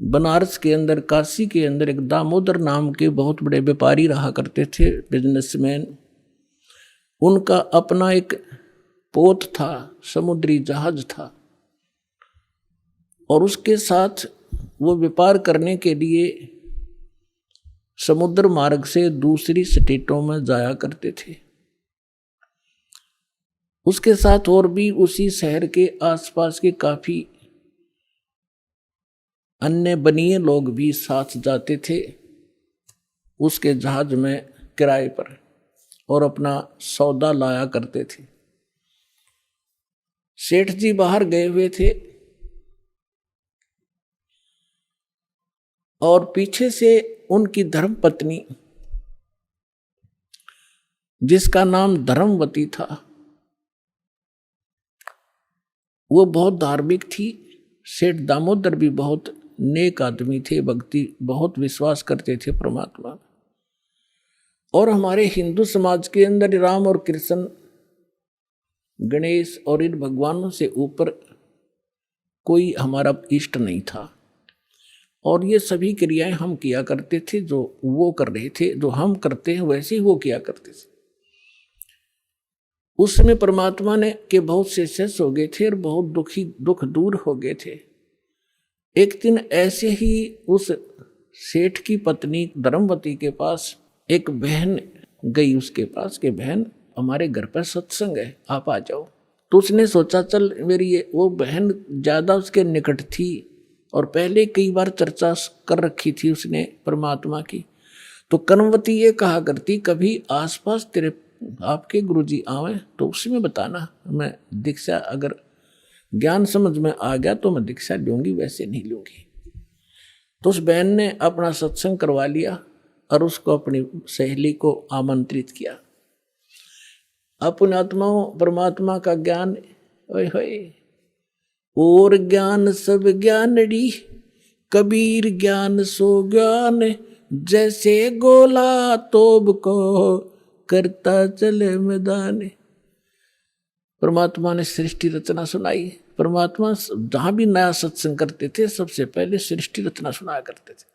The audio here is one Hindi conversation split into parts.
बनारस के अंदर, काशी के अंदर एक दामोदर नाम के बहुत बड़े व्यापारी रहा करते थे, बिजनेसमैन। उनका अपना एक पोत था, समुद्री जहाज था, और उसके साथ वो व्यापार करने के लिए समुद्र मार्ग से दूसरी स्टेटों में जाया करते थे। उसके साथ और भी उसी शहर के आसपास के काफी अन्य बनिए लोग भी साथ जाते थे उसके जहाज में किराए पर, और अपना सौदा लाया करते थे। सेठ जी बाहर गए हुए थे और पीछे से उनकी धर्मपत्नी, जिसका नाम धर्मवती था, वो बहुत धार्मिक थी। सेठ दामोदर भी बहुत नेक आदमी थे, भक्ति बहुत विश्वास करते थे परमात्मा में। और हमारे हिंदू समाज के अंदर राम और कृष्ण, गणेश और इन भगवानों से ऊपर कोई हमारा इष्ट नहीं था। और ये सभी क्रियाएं हम किया करते थे, जो वो कर रहे थे, जो हम करते हैं वैसे ही वो किया करते थे। उस समय परमात्मा ने के बहुत से शिष्य हो गए थे और बहुत दुख दूर हो गए थे। एक दिन ऐसे ही उस सेठ की पत्नी धर्मवती के पास एक बहन गई उसके पास कि बहन, हमारे घर पर सत्संग है, आप आ जाओ। तो उसने सोचा चल मेरी वो बहन ज़्यादा उसके निकट थी और पहले कई बार चर्चा कर रखी थी उसने परमात्मा की। तो कर्मवती ये कहा करती, कभी आसपास तेरे आपके गुरुजी आवे तो उसमें बताना, मैं दीक्षा अगर ज्ञान समझ में आ गया तो मैं दीक्षा लूंगी, वैसे नहीं लूंगी। तो उस बहन ने अपना सत्संग करवा लिया और उसको अपनी सहेली को आमंत्रित किया। अपने आत्माओं परमात्मा का ज्ञान, ओए होए, और ज्ञान सब ज्ञानड़ी, कबीर ज्ञान सो ज्ञान, जैसे गोला तोब को करता चले मैदान। परमात्मा ने सृष्टि रचना सुनाई। परमात्मा जहां भी नया सत्संग करते थे सबसे पहले सृष्टि रचना सुनाया करते थे,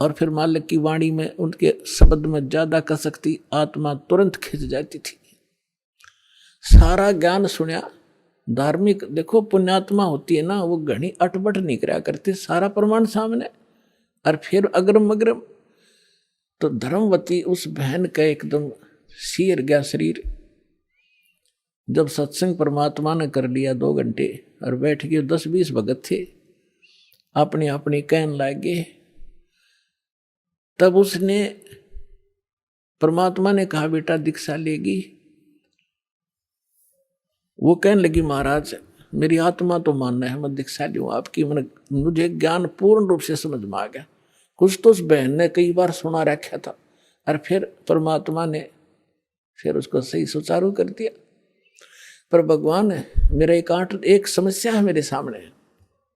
और फिर मालिक की वाणी में उनके शब्द में ज्यादा कसकती आत्मा तुरंत खिंच जाती थी। सारा ज्ञान सुना। धार्मिक देखो पुण्यात्मा होती है ना, वो घनी अटपट नहीं करा करते, सारा प्रमाण सामने, और फिर अग्रम अग्रम। तो धर्मवती उस बहन का एकदम सिर गया शरीर। जब सत्संग परमात्मा ने कर लिया 2 घंटे और बैठ गए, 10-20 भगत थे, अपनी अपनी कहने लगे। तब उसने परमात्मा ने कहा बेटा दीक्षा लेगी। वो कहने लगी महाराज मेरी आत्मा तो मानना है, मैं दीक्षा लूँ आपकी, मुझे ज्ञान पूर्ण रूप से समझ में आ गया। कुछ तो उस बहन ने कई बार सुना रखा था, और फिर परमात्मा ने फिर उसको सही सुचारू कर दिया। पर भगवान मेरा एक समस्या है मेरे सामने।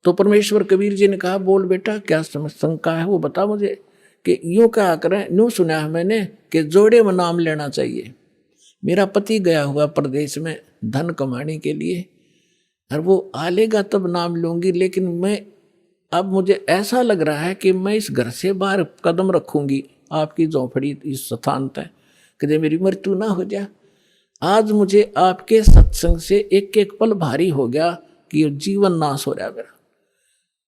तो परमेश्वर कबीर जी ने कहा बोल बेटा क्या शंका है वो बता मुझे। कि यूँ कहा करें, यूँ सुना है मैंने कि जोड़े में नाम लेना चाहिए। मेरा पति गया हुआ प्रदेश में धन कमाने के लिए, और वो आ लेगा तब नाम लूंगी, लेकिन मैं अब मुझे ऐसा लग रहा है कि मैं इस घर से बाहर कदम रखूंगी आपकी झोंपड़ी इस स्थान तक, कदे मेरी मृत्यु ना हो जाए। आज मुझे आपके सत्संग से एक एक पल भारी हो गया कि जीवन नाश हो रहा है मेरा,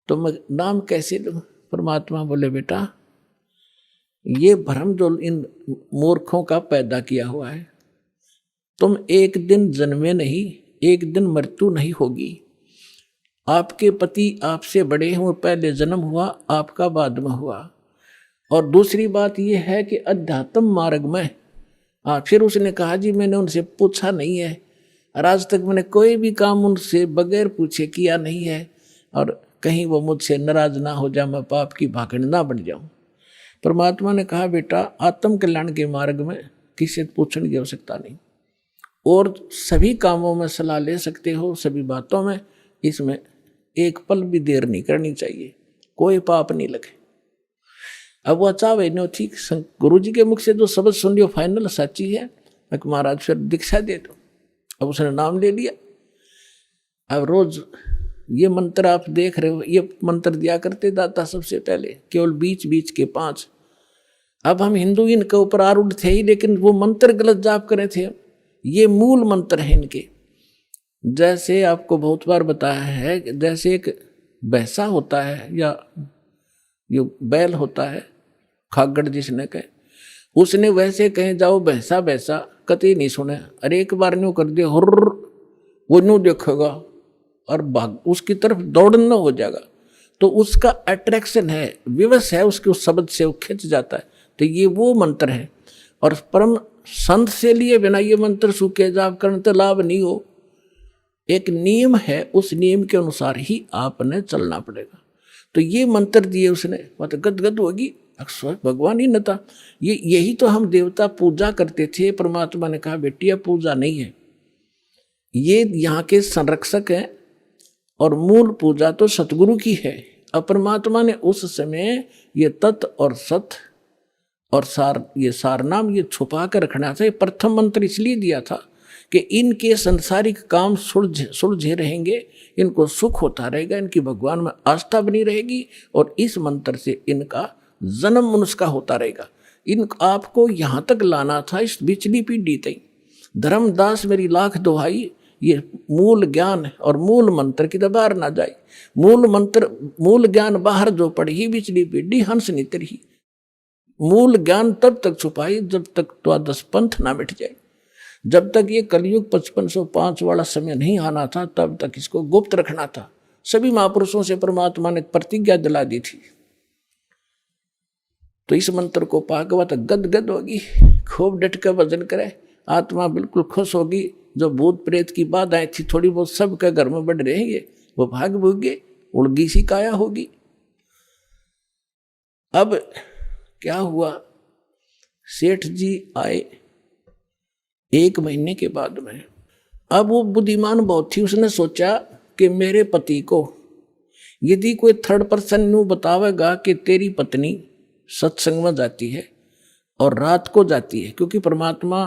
तो मैं नाम कैसे लूं। परमात्मा बोले बेटा ये भ्रम जो इन मूर्खों का पैदा किया हुआ है, तुम एक दिन जन्मे नहीं, एक दिन मृत्यु नहीं होगी। आपके पति आपसे बड़े हैं, पहले जन्म हुआ आपका बाद में हुआ। और दूसरी बात यह है कि अध्यात्म मार्ग में फिर उसने कहा जी मैंने उनसे पूछा नहीं है, और आज तक मैंने कोई भी काम उनसे बगैर पूछे किया नहीं है, और कहीं वो मुझसे नाराज ना हो जाए, मैं पाप की भागड़ ना बन जाऊं। परमात्मा ने कहा बेटा आत्म कल्याण के मार्ग में किसी से पूछने की आवश्यकता नहीं, और सभी कामों में सलाह ले सकते हो, सभी बातों में। इसमें एक पल भी देर नहीं करनी चाहिए, कोई पाप नहीं लगे। अब वो चाहे नो ठीक, गुरु जी के मुख से जो शब्द सुन लियो फाइनल सच्ची है, मैं महाराज फिर दीक्षा दे दो। अब उसने नाम ले लिया। अब रोज ये मंत्र आप देख रहे हो, ये मंत्र दिया करते दाता सबसे पहले, केवल बीच बीच के 5। अब हम हिंदू इनके ऊपर आरूढ़ थे ही, लेकिन वो मंत्र गलत जाप करे थे। ये मूल मंत्र हैं इनके। जैसे आपको बहुत बार बताया है, जैसे एक भैंसा होता है या ये बैल होता है, खागड़ जिसने कहे, उसने वैसे कहे जाओ भैंसा भैंसा, कतई नहीं सुने। अरे एक बार न्यू कर दिया हुर्र, वो न्यू देखेगा और भाग उसकी तरफ दौड़ना हो जाएगा। तो उसका अट्रैक्शन है, विवश है उसके उस शब्द से, वो खिंच जाता है। तो ये वो मंत्र है। और परम संत से लिए बिना ये मंत्र सूखे जाप करने तो लाभ नहीं हो। एक नियम है, उस नियम के अनुसार ही आपने चलना पड़ेगा। तो ये मंत्र दिए उसने, बात गदगद होगी, अक्सर भगवान ही न था। यही तो हम देवता पूजा करते थे। परमात्मा ने कहा बेटिया पूजा नहीं है, ये यहाँ के संरक्षक हैं और मूल पूजा तो सतगुरु की है। अब परमात्मा ने उस समय ये तत् और सत और सार, ये सार नाम ये छुपा कर रखना था। ये प्रथम मंत्र इसलिए दिया था कि इनके संसारिक काम सुलझे रहेंगे, इनको सुख होता रहेगा, इनकी भगवान में आस्था बनी रहेगी और इस मंत्र से इनका जन्म मनुष्य का होता रहेगा। इन आपको यहाँ तक लाना था, इस बिचली पीढ़ी तक। धर्मदास मेरी लाख दुहाई, ये मूल ज्ञान और मूल मंत्र की बाहर ना जाए। मूल मंत्र मूल ज्ञान बाहर जो पढ़ी, बिचली पीढ़ी हंस नितर ही। मूल ज्ञान तब तक छुपाई जब तक द्वादश पंथ ना मिट जाए। जब तक ये कलयुग 5505 वाला समय नहीं आना था, तब तक इसको गुप्त रखना था। सभी महापुरुषों से परमात्मा ने प्रतिज्ञा दिला दी थी। तो इस मंत्र को पाकवा तो गदगद होगी, खूब डट कर भजन करे, आत्मा बिल्कुल खुश होगी। जो भूत प्रेत की बाधाएं थी थोड़ी बहुत सबके घर में बढ़ रहेंगे, वो भाग भूगे, उड़गी सी काया होगी। अब क्या हुआ, सेठ जी आए 1 महीने के बाद में। अब वो बुद्धिमान बहुत थी, उसने सोचा कि मेरे पति को यदि कोई थर्ड पर्सन न्यू बतावेगा कि तेरी पत्नी सत्संग में जाती है और रात को जाती है, क्योंकि परमात्मा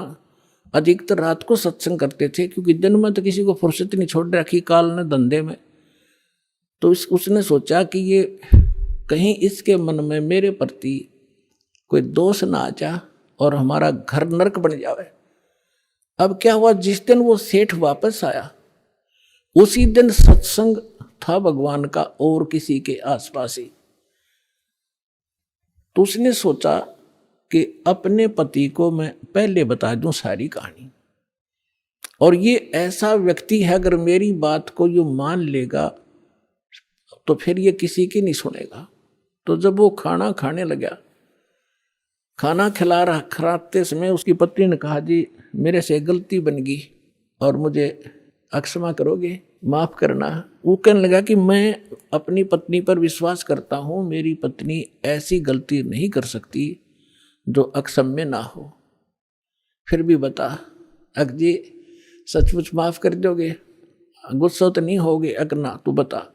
अधिकतर रात को सत्संग करते थे, क्योंकि दिन में तो किसी को फुर्सत नहीं छोड़ रखी काल ने धंधे में। तो उसने सोचा कि ये कहीं इसके मन में मेरे प्रति कोई दोष ना आ जा और हमारा घर नरक बन जावे। अब क्या हुआ, जिस दिन वो सेठ वापस आया उसी दिन सत्संग था भगवान का और किसी के आसपास ही। तो उसने सोचा कि अपने पति को मैं पहले बता दूं सारी कहानी, और ये ऐसा व्यक्ति है अगर मेरी बात को ये मान लेगा तो फिर ये किसी की नहीं सुनेगा। तो जब वो खाना खाने लगा, खाना खिलाते समय उसकी पत्नी ने कहा जी मेरे से गलती बन गई और मुझे क्षमा करोगे, माफ करना। वो कहने लगा कि मैं अपनी पत्नी पर विश्वास करता हूँ, मेरी पत्नी ऐसी गलती नहीं कर सकती जो अक्षम्य ना हो। फिर भी बता अक जी सचमुच माफ कर दोगे, गुस्सा तो नहीं होगे? अक ना तू बता।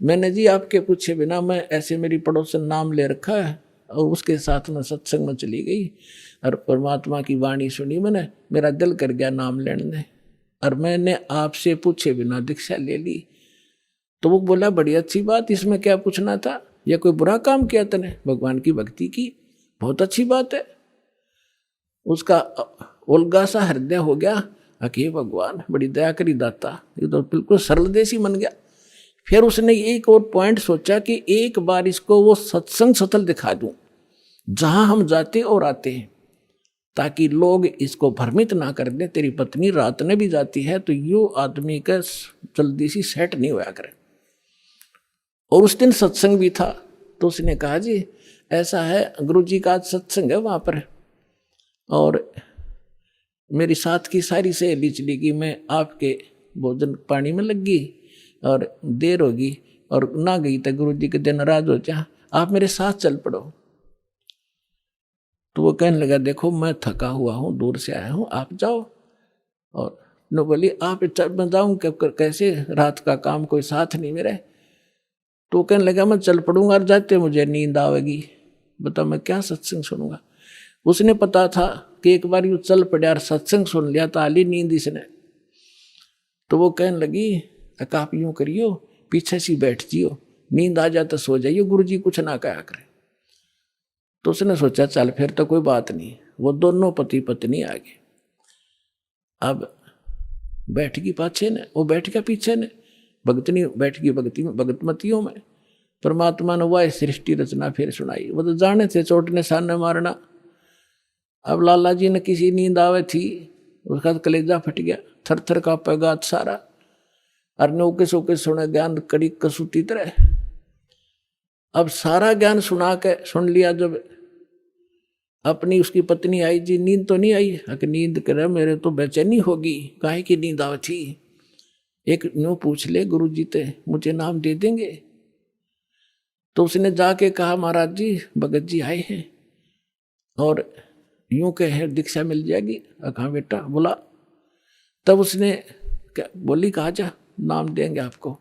मैंने जी आपके पूछे बिना मैं ऐसे मेरी पड़ोसन नाम ले रखा है और उसके साथ में सत्संग में चली गई और परमात्मा की वाणी सुनी मैंने, मेरा दिल कर गया नाम लेने, और मैंने आपसे पूछे बिना दीक्षा ले ली। तो वो बोला बड़ी अच्छी बात, इसमें क्या पूछना था, या कोई बुरा काम किया तने? भगवान की भक्ति की, बहुत अच्छी बात है। उसका उल्गा सा हृदय हो गया, अके भगवान बड़ी दया करी दाता, ये तो बिल्कुल सरल देसी बन गया। फिर उसने एक और पॉइंट सोचा कि एक बार इसको वो सत्संग स्थल दिखा दूं जहां हम जाते और आते हैं, ताकि लोग इसको भ्रमित ना कर दें तेरी पत्नी रात में भी जाती है, तो यो आदमी का जल्दी सी सेट नहीं होया करे। और उस दिन सत्संग भी था। तो उसने कहा जी ऐसा है, गुरु जी का आज सत्संग है वहाँ पर, और मेरी साथ की सारी सहेली चली गई, मैं आपके भोजन पानी में लग गई और देर होगी और ना गई तो गुरु जी के दिन नाराज हो जा, आप मेरे साथ चल पड़ो। तो वो कहने लगा देखो मैं थका हुआ हूँ, दूर से आया हूँ, आप जाओ। और नो बोली आप मैं जाऊँ कैसे, रात का काम कोई साथ नहीं मेरे। तो कहने लगा मैं चल पड़ूंगा और जाते मुझे नींद आवेगी, बता मैं क्या सत्संग सुनूंगा। उसने पता था कि एक बार यूँ चल पड़ा और सत्संग सुन लिया तो आली नींद इसने। तो वो कहने लगी आप यूँ करियो, पीछे सी बैठ जियो, नींद आ जाए तो सो जाइयो, गुरुजी कुछ ना कहा करे। तो उसने सोचा चल फिर तो कोई बात नहीं। वो दोनों पति पत्नी आ गए। अब बैठ गई पाछे ने, वो बैठ गया पीछे ने, भगतनी बैठ गई भगतमतियों में। परमात्मा ने वह सृष्टि रचना फिर सुनाई। वो तो जाने थे चोट ने सामने मारना। अब लाला जी ने किसी नींद आवे थी, उसका कलेजा फट गया, थर थर कांपेगा सारा। और नौके सोके सुने ज्ञान कड़ी कसूती तरह। अब सारा ज्ञान सुन लिया। जब अपनी उसकी पत्नी आई, जी नींद तो नहीं आई? कि नींद करे मेरे तो बेचैनी होगी, काहे की नींद आवे थी? एक न्यू पूछ ले गुरुजी ते, मुझे नाम दे देंगे? तो उसने जाके कहा महाराज जी भगत जी आए हैं और यूं कहे दीक्षा मिल जाएगी। कहा बेटा बोला। तब उसने बोली कहा जा नाम देंगे आपको।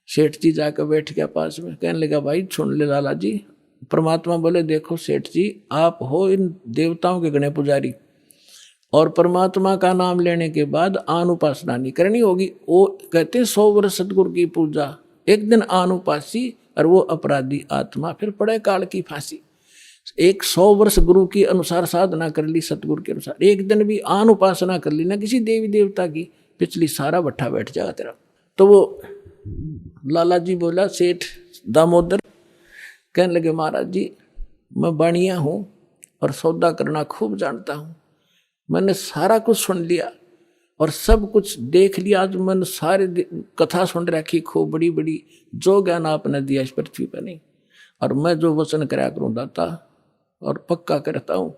सेठ जी जाकर बैठ गया पास में, कहने लगा भाई सुन ले लाला जी। परमात्मा बोले देखो सेठ जी, आप हो इन देवताओं के गणे पुजारी, और परमात्मा का नाम लेने के बाद आन उपासना नहीं करनी होगी। वो कहते हैं 100 वर्ष सतगुरु की पूजा, एक दिन आन उपासी और वो अपराधी आत्मा फिर पड़े काल की फांसी। 100 वर्ष गुरु की अनुसार साधना कर ली, सतगुरु के अनुसार, एक दिन भी आन उपासना कर ली ना किसी देवी देवता की, पिछली सारा भट्ठा बैठ जाएगा तेरा। तो वो लाला जी बोला सेठ दामोदर, कहने लगे महाराज जी मैं बाणिया हूँ और सौदा करना खूब जानता हूँ। मैंने सारा कुछ सुन लिया और सब कुछ देख लिया। आज मैंने सारे कथा सुन रखी खूब बड़ी बड़ी, जो ज्ञान आपने दिया इस पृथ्वी पर नहीं। और मैं जो वचन कराया करूँ दाता, और पक्का करता हूँ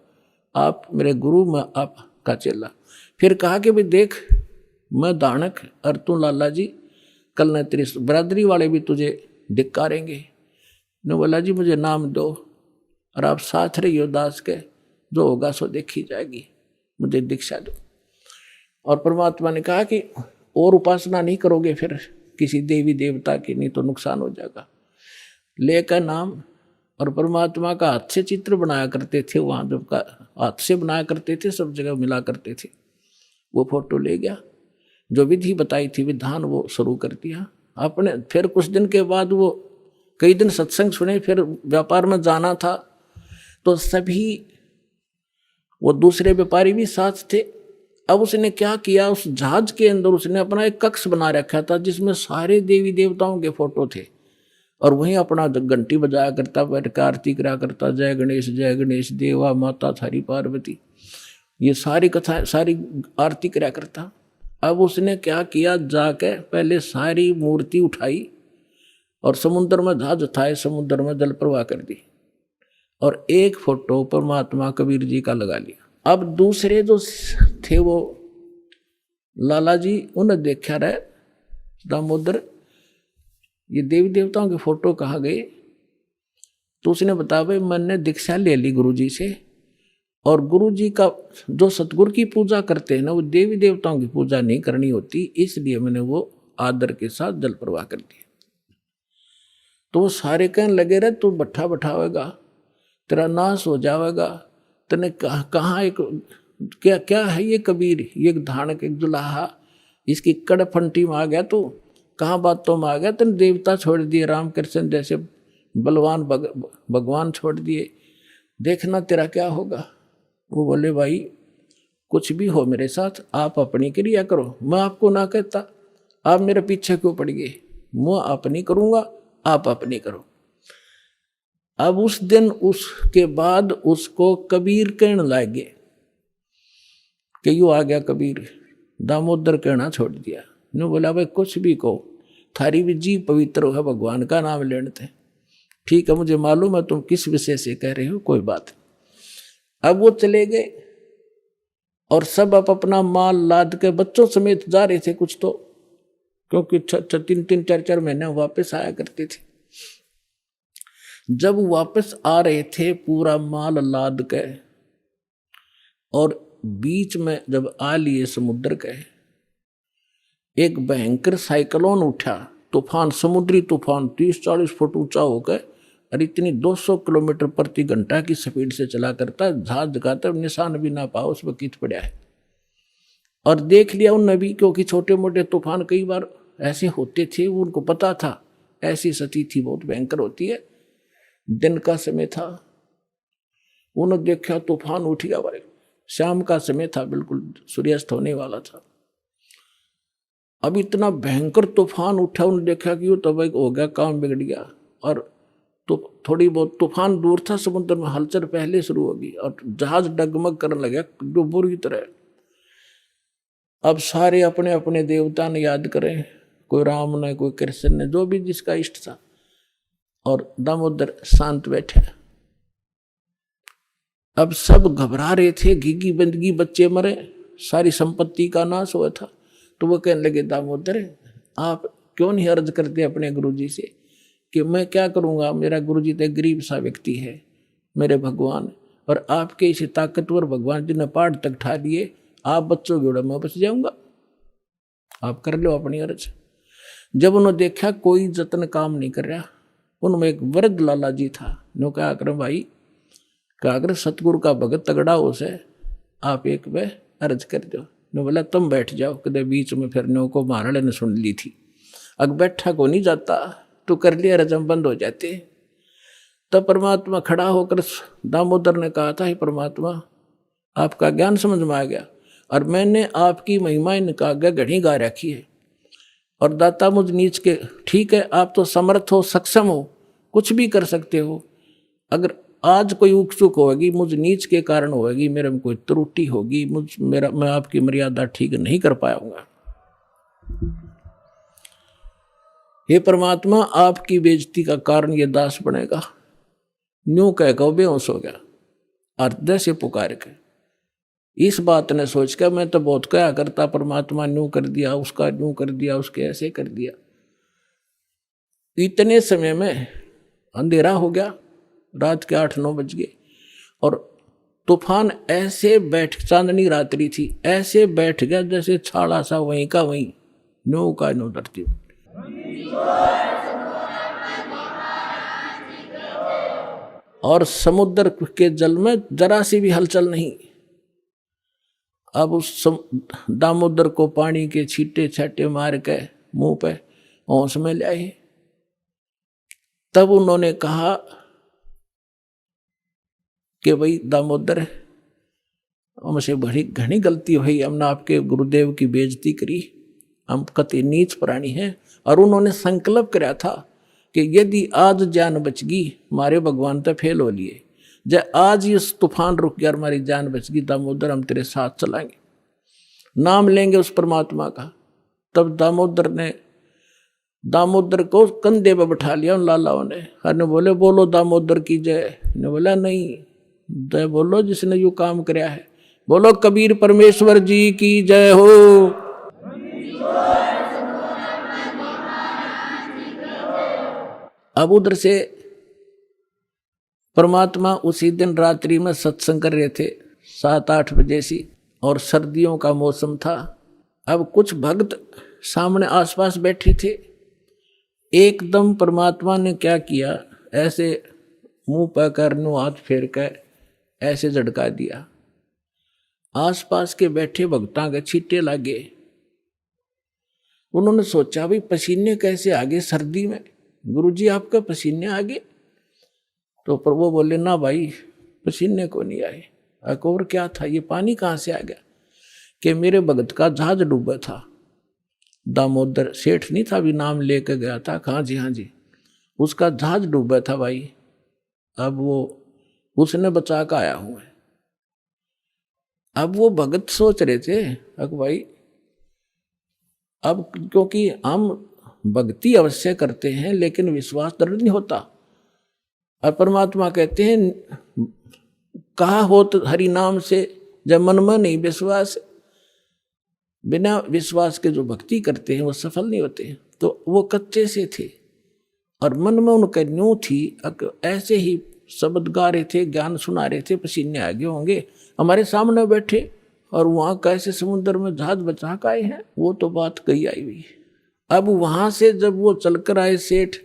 आप मेरे गुरु, मैं आपका चेला। फिर कहा कि भाई देख मैं दानक और तू लाला जी, कल न तेरी बरादरी वाले भी तुझे धिक्कारेंगे। ने बोला जी मुझे नाम दो और आप साथ रहियो दास के, जो होगा सो देखी जाएगी, मुझे दीक्षा दो। और परमात्मा ने कहा कि और उपासना नहीं करोगे फिर किसी देवी देवता की, नहीं तो नुकसान हो जाएगा। लेकर नाम, और परमात्मा का हाथ से चित्र बनाया करते थे वहाँ, जब का हाथ से बनाया करते थे, सब जगह मिला करते थे। वो फोटो ले गया, जो विधि बताई थी विधान वो शुरू कर दिया आपने। फिर कुछ दिन के बाद वो कई दिन सत्संग सुने, फिर व्यापार में जाना था तो सभी वो दूसरे व्यापारी भी साथ थे। अब उसने क्या किया, उस जहाज के अंदर उसने अपना एक कक्ष बना रखा था जिसमें सारे देवी देवताओं के फोटो थे, और वहीं अपना घंटी बजाया करता, बैठ कर आरती करा करता, जय गणेश देवा माता थारी पार्वती, ये सारी कथा सारी आरती करा करता। अब उसने क्या किया, जाके पहले सारी मूर्ति उठाई और समुद्र में जहाज उठाए, समुद्र में जल प्रवाह कर दी, और एक फोटो परमात्मा कबीर जी का लगा लिया। अब दूसरे जो थे वो लाला जी, उन्हें देखा रहे दामोदर ये देवी देवताओं के फोटो कहाँ गए? तो उसने बताया भाई मैंने दीक्षा ले ली गुरु जी से, और गुरु जी का जो सतगुरु की पूजा करते हैं ना, वो देवी देवताओं की पूजा नहीं करनी होती, इसलिए मैंने वो आदर के साथ जल प्रवाह कर दिया। तो वो सारे कहने लगे रहे तू भट्ठा बैठावेगा, तेरा नाश हो जाएगा, तने कहाँ एक क्या क्या है ये कबीर, ये धानक एक दुल्हा, इसकी कड़फंटी में आ गया तू, कहाँ बातों में आ गया, तने देवता छोड़ दिए, राम कृष्ण जैसे बलवान भगवान छोड़ दिए, देखना तेरा क्या होगा। वो बोले भाई कुछ भी हो मेरे साथ, आप अपनी क्रिया करो, मैं आपको ना कहता, आप मेरे पीछे क्यों पड़ गए, मैं अपनी करूँगा, आप अपनी करो। अब उस दिन उसके बाद उसको कबीर कहने लगे कि यू आ गया कबीर, दामोदर कहना छोड़ दिया। ने बोला भाई कुछ भी कहो, थारी भी जी पवित्र है, भगवान का नाम लेने थे, ठीक है मुझे मालूम है तुम किस विषय से कह रहे हो, कोई बात। अब वो चले गए और सब अपना माल लाद के बच्चों समेत जा रहे थे कुछ तो, क्योंकि 3-3 4-4 महीने वापस आया करते थे। जब वापस आ रहे थे पूरा माल लाद के, और बीच में जब आ लिए समुद्र के, एक भयंकर साइक्लोन उठा, तूफान, समुद्री तूफान 30-40 फुट ऊंचा होकर, और इतनी 200 किलोमीटर प्रति घंटा की स्पीड से चला करता, जहाज दिखाता निशान भी ना पाओ उसमें कित पड़ा है। और देख लिया उन नबी, क्योंकि छोटे मोटे तूफान कई बार ऐसे होते थे, उनको पता था ऐसी सती थी बहुत भयंकर होती है। दिन का समय था, उन्होंने देखा तूफान उठ गया भाई। शाम का समय था, बिल्कुल सूर्यास्त होने वाला था। अब इतना भयंकर तूफान उठा, उन्होंने देखा कि वो तो भाई हो गया, काम बिगड़ गया। और तो थोड़ी बहुत तूफान दूर था, समुद्र में हलचल पहले शुरू होगी और जहाज डगमग करने लगा जो बुरी तरह। अब सारे अपने अपने देवता ने याद करें, कोई राम ने, कोई कृष्ण ने, जो भी जिसका इष्ट था। और दामोदर शांत बैठे। अब सब घबरा रहे थे, घिगी बंदगी, बच्चे मरे, सारी संपत्ति का नाश हुआ था। तो वो कहने लगे, दामोदर आप क्यों नहीं अर्ज करते अपने गुरुजी से कि मैं क्या करूँगा, मेरा गुरुजी तो गरीब सा व्यक्ति है, मेरे भगवान, और आपके इसे ताकतवर भगवान जिन्हें पहाड़ तक ठा लिए, आप बच्चों के उड़ा मैं बच जाऊंगा, आप कर लो अपनी अर्ज। जब उन्होंने देखा कोई जतन काम नहीं कर रहा, उनमें एक वृद्ध लाला जी था। नो क्या कर भाई, क्या कर सतगुरु का भगत तगड़ा हो से, आप एक वे अर्ज कर दो। नो बोला तुम बैठ जाओ, कदे बीच में फिर नो को महाराणे ने सुन ली थी, अग बैठा को नहीं जाता, तो कर लिया रजम बंद हो जाते। तब परमात्मा खड़ा होकर दामोदर ने कहा था, हे परमात्मा आपका ज्ञान समझ में आ गया और मैंने आपकी महिमा इनका घड़ी गा रखी है। और दाता मुझ नीच के, ठीक है आप तो समर्थ हो, सक्षम हो, कुछ भी कर सकते हो, अगर आज कोई उकचुक होगी मुझ नीच के कारण होगी, मेरे में कोई त्रुटि होगी, मैं आपकी मर्यादा ठीक नहीं कर पाऊंगा। हे परमात्मा आपकी बेइज्जती का कारण ये दास बनेगा। न्यू कह कहो बेहोश हो गया, हृदय से पुकार के। इस बात ने सोच कर मैं तो बहुत क्या करता, परमात्मा न्यू कर दिया, उसका न्यू कर दिया, उसके ऐसे कर दिया। इतने समय में अंधेरा हो गया, रात के 8-9 बज गए और तूफान ऐसे बैठ, चांदनी रात्रि थी, ऐसे बैठ गया जैसे छाड़ा सा वहीं का वहीं, न्यू का न्यू धरती। और समुद्र के जल में जरा सी भी हलचल नहीं। अब उस दामोदर को पानी के छींटे छाटे मार के मुंह पे होश में ले आए। तब उन्होंने कहा कि भाई दामोदर हमसे बड़ी घनी गलती हुई, हमने आपके गुरुदेव की बेइज्जती करी, हम कति नीच प्राणी हैं। और उन्होंने संकल्प कराया था कि यदि आज जान बच गई, हमारे भगवान तो फेल हो लिए, जब आज ये तूफान रुक गया, हमारी जान बच गई, दामोदर हम तेरे साथ चलाएंगे, नाम लेंगे उस परमात्मा का। तब दामोदर को कंधे पे बैठा लिया उन लालाओं ने, हर ने बोले बोलो दामोदर की जय। ने बोला नहीं, जय बोलो जिसने यू काम कराया है, बोलो कबीर परमेश्वर जी की जय हो। अब उधर से परमात्मा उसी दिन रात्रि में सत्संग कर रहे थे 7-8 बजे सी, और सर्दियों का मौसम था। अब कुछ भक्त सामने आसपास बैठे थे। एकदम परमात्मा ने क्या किया, ऐसे मुंह पर करनो हाथ फेर कर ऐसे झटका दिया, आसपास के बैठे भक्तां के छींटे लगे। उन्होंने सोचा भाई पसीने कैसे आगे सर्दी में, गुरुजी आपका पसीने आगे? तो प्रभु बोले ना भाई पसीने को नहीं आए। और क्या था, ये पानी कहाँ से आ गया? कि मेरे भगत का जहाज डूबा था, दामोदर सेठ नहीं था, भी नाम लेके गया था, हाँ जी, उसका जहाज डूबा था भाई, अब वो उसने बचा कर आया हूं मैं। अब वो भगत सोच रहे थे अब भाई, अब क्योंकि हम भक्ति अवश्य करते हैं लेकिन विश्वास दृढ़ नहीं होता, और परमात्मा कहते हैं कहा हो तो हरि नाम से, जब मन में नहीं विश्वास, बिना विश्वास के जो भक्ति करते हैं वो सफल नहीं होते। तो वो कच्चे से थे और मन में उनका न्यू थी, ऐसे ही शब्द गा रहे थे, ज्ञान सुना रहे थे, पसीने आगे होंगे, हमारे सामने बैठे और वहां कैसे समुद्र में जहाज बचा के आए हैं, वो तो बात कही आई हुई। अब वहां से जब वो चलकर आए सेठ,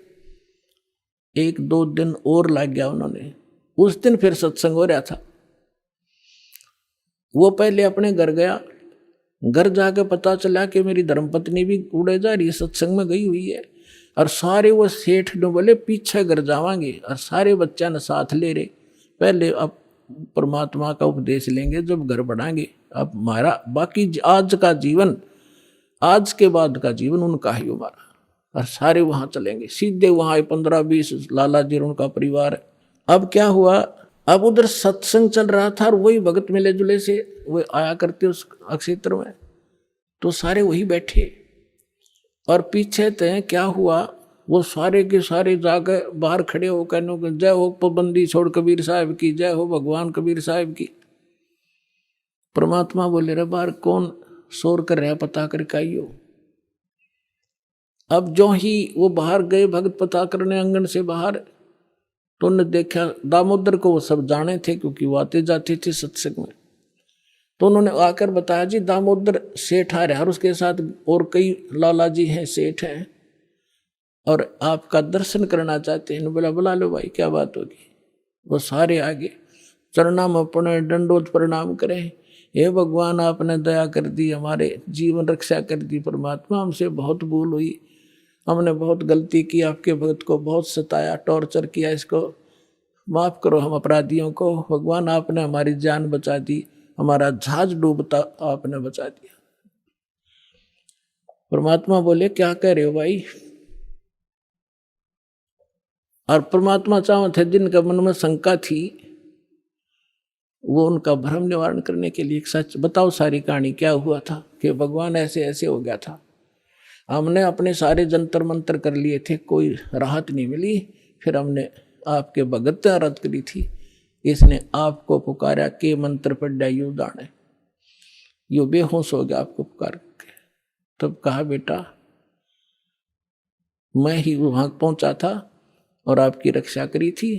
1-2 दिन और लग गया उन्होंने। उस दिन फिर सत्संग हो रहा था। वो पहले अपने घर गया, घर जाके पता चला कि मेरी धर्मपत्नी भी उड़े जा रही है, सत्संग में गई हुई है। और सारे वो सेठ ने बोले पीछे घर जावांगे, और सारे बच्चा ने साथ ले रहे। पहले अब परमात्मा का उपदेश लेंगे जब घर बढ़ाएंगे। अब हमारा बाकी आज का जीवन, आज के बाद का जीवन उनका ही हमारा। और सारे वहां चलेंगे, सीधे वहां 15-20 लाला जी और उनका परिवार है। अब क्या हुआ, अब उधर सत्संग चल रहा था और वही भगत मिले जुले से वो आया करते उस क्षेत्र में, तो सारे वही बैठे। और पीछे तय क्या हुआ, वो सारे के सारे जाकर बाहर खड़े हो कहने जय हो पाबंदी छोड़ कबीर साहब की, जय हो भगवान कबीर साहब की। परमात्मा बोले रे बाहर कौन शोर कर रहा, पता करके आइयो। अब जो ही वो बाहर गए भगत पता करने आंगन से बाहर, तो उन्होंने देखा दामोदर को, वो सब जाने थे क्योंकि वो आते जाते थे सत्संग में। तो उन्होंने आकर बताया जी दामोदर सेठ आ रहा है और उसके साथ और कई लाला जी हैं, सेठ हैं, और आपका दर्शन करना चाहते हैं। बोला बुला लो भाई, क्या बात होगी। वो सारे आगे चरणा में पड़े, दंडोत प्रणाम करें। हे भगवान आपने दया कर दी, हमारे जीवन रक्षा कर दी। परमात्मा हमसे बहुत भूल हुई, हमने बहुत गलती की, आपके भक्त को बहुत सताया, टॉर्चर किया, इसको माफ़ करो हम अपराधियों को। भगवान आपने हमारी जान बचा दी, हमारा जहाज डूबता आपने बचा दिया। परमात्मा बोले क्या कह रहे हो भाई। और परमात्मा चाहते थे जिनका मन में शंका थी, वो उनका भ्रम निवारण करने के लिए एक सच बताओ सारी कहानी क्या हुआ था कि भगवान ऐसे ऐसे हो गया था। हमने अपने सारे जंतर मंतर कर लिए थे, कोई राहत नहीं मिली। फिर हमने आपके भगत आराध करी थी, इसने आपको पुकारा के मंत्र पढ़ा यू दाने, यो बेहोश हो गया आपको पुकार के। तब कहा बेटा मैं ही वहां पहुंचा था और आपकी रक्षा करी थी,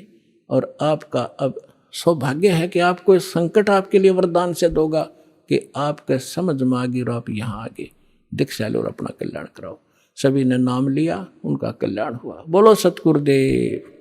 और आपका अब सौभाग्य है कि आपको इस संकट आपके लिए वरदान से दोगा कि आपके समझ में आ गई और आप यहाँ आगे दीक्षा लो और अपना कल्याण कराओ। सभी ने नाम लिया, उनका कल्याण हुआ। बोलो सतगुरुदेव।